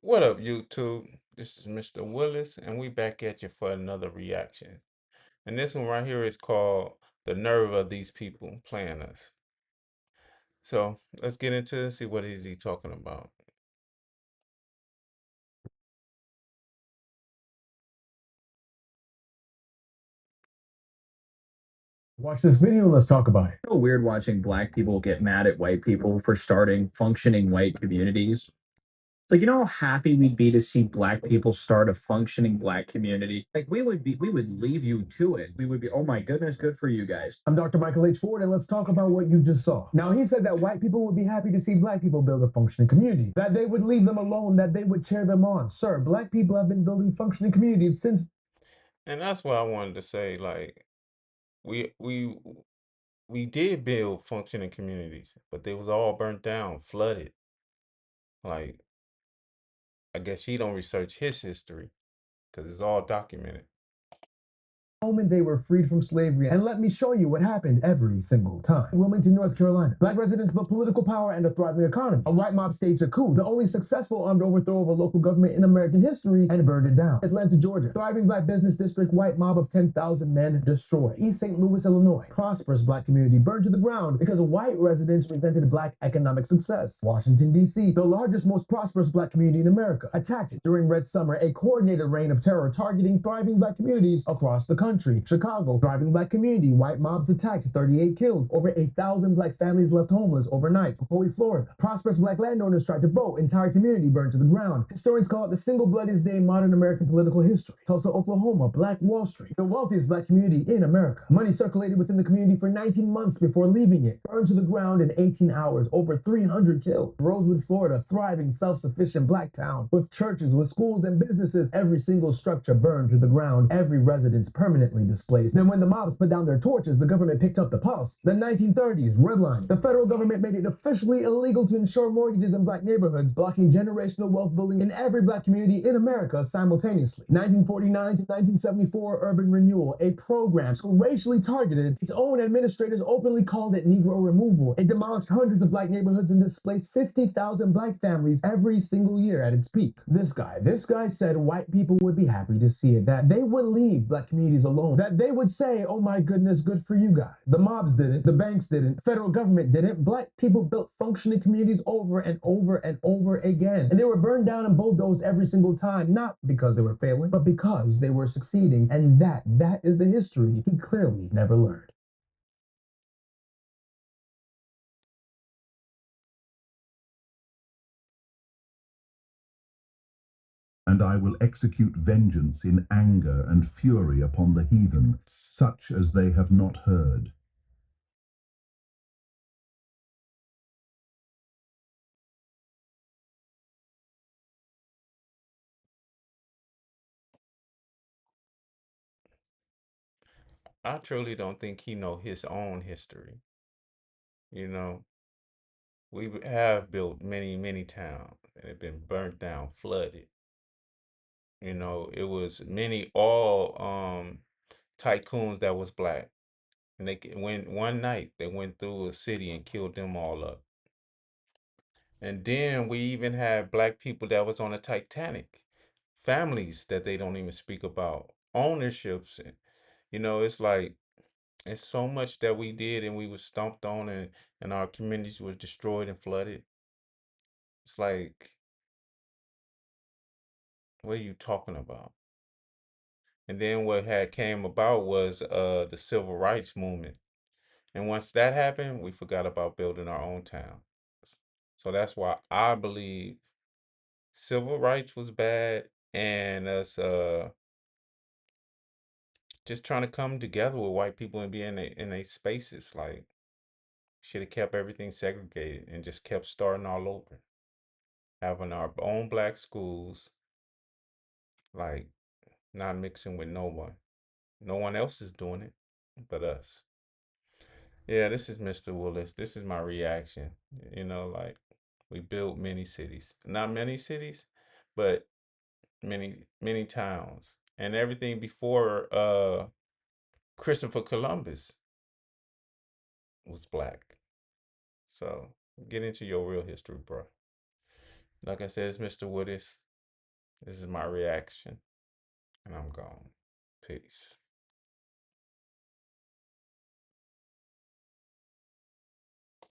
What up, YouTube? This is Mr. Willis, and we back at you for another reaction. And this one right here is called "The Nerve of These People Playing Us." So let's get into it, see what is he talking about. Watch this video and let's talk about it. So weird watching black people get mad at white people for starting functioning white communities. Like, you know how happy we'd be to see black people start a functioning black community? Like, we would leave you to it. We would be, oh my goodness, good for you guys. I'm Dr. Michael H. Ford, and let's talk about what you just saw. Now, he said that white people would be happy to see black people build a functioning community, that they would leave them alone, that they would cheer them on. Sir, black people have been building functioning communities since. And that's what I wanted to say. Like we we we did build functioning communities, but they was all burnt down, flooded. Like I guess he don't research his history because it's all documented. Moment they were freed from slavery. And let me show you what happened every single time. Wilmington, North Carolina. Black residents built political power and a thriving economy. A white mob staged a coup, the only successful armed overthrow of a local government in American history, and burned it down. Atlanta, Georgia. Thriving black business district, white mob of 10,000 men destroyed. East St. Louis, Illinois. Prosperous black community burned to the ground because white residents resented black economic success. Washington, D.C., the largest, most prosperous black community in America, attacked during Red Summer, a coordinated reign of terror targeting thriving black communities across the country. Chicago, thriving black community, white mobs attacked, 38 killed, over 1,000 black families left homeless overnight. Hawaii, Florida, prosperous black landowners tried to vote, entire community burned to the ground. Historians call it the single bloodiest day in modern American political history. Tulsa, Oklahoma, Black Wall Street, the wealthiest black community in America. Money circulated within the community for 19 months before leaving it, burned to the ground in 18 hours, over 300 killed. Rosewood, Florida, thriving, self-sufficient black town, with churches, with schools and businesses, every single structure burned to the ground, every residence permanently displaced. Then when the mobs put down their torches, the government picked up the pulse. The 1930s, redlining. The federal government made it officially illegal to insure mortgages in black neighborhoods, blocking generational wealth building in every black community in America simultaneously. 1949 to 1974, urban renewal, a program so racially targeted, its own administrators openly called it Negro removal. It demolished hundreds of black neighborhoods and displaced 50,000 black families every single year at its peak. This guy said white people would be happy to see it, that they would leave black communities alone, that they would say, oh my goodness, good for you guys. The mobs didn't, the banks didn't, federal government didn't. Black people built functioning communities over and over and over again. And they were burned down and bulldozed every single time, not because they were failing, but because they were succeeding. And that is the history he clearly never learned. And I will execute vengeance in anger and fury upon the heathen, such as they have not heard. I truly don't think he know his own history. You know, we have built many towns and have been burnt down, flooded. It was many all tycoons that was black. And when one night they went through a city and killed them all up. And then we even had black people that was on the Titanic, families that they don't even speak about, ownerships. It's like it's so much that we did and we was stomped on and our communities was destroyed and flooded. It's like, what are you talking about? And then what had came about was the civil rights movement. And once that happened, we forgot about building our own town. So that's why I believe civil rights was bad and us just trying to come together with white people and be in a spaces like should have kept everything segregated and just kept starting all over. Having our own black schools, like not mixing with no one. No one else is doing it but us. Yeah, this is Mr. Willis. This is my reaction. Like we built many cities. Not many cities, but many towns. And everything before Christopher Columbus was black. So get into your real history, bro. Like I said, it's Mr. Willis. This is my reaction, and I'm gone. Peace.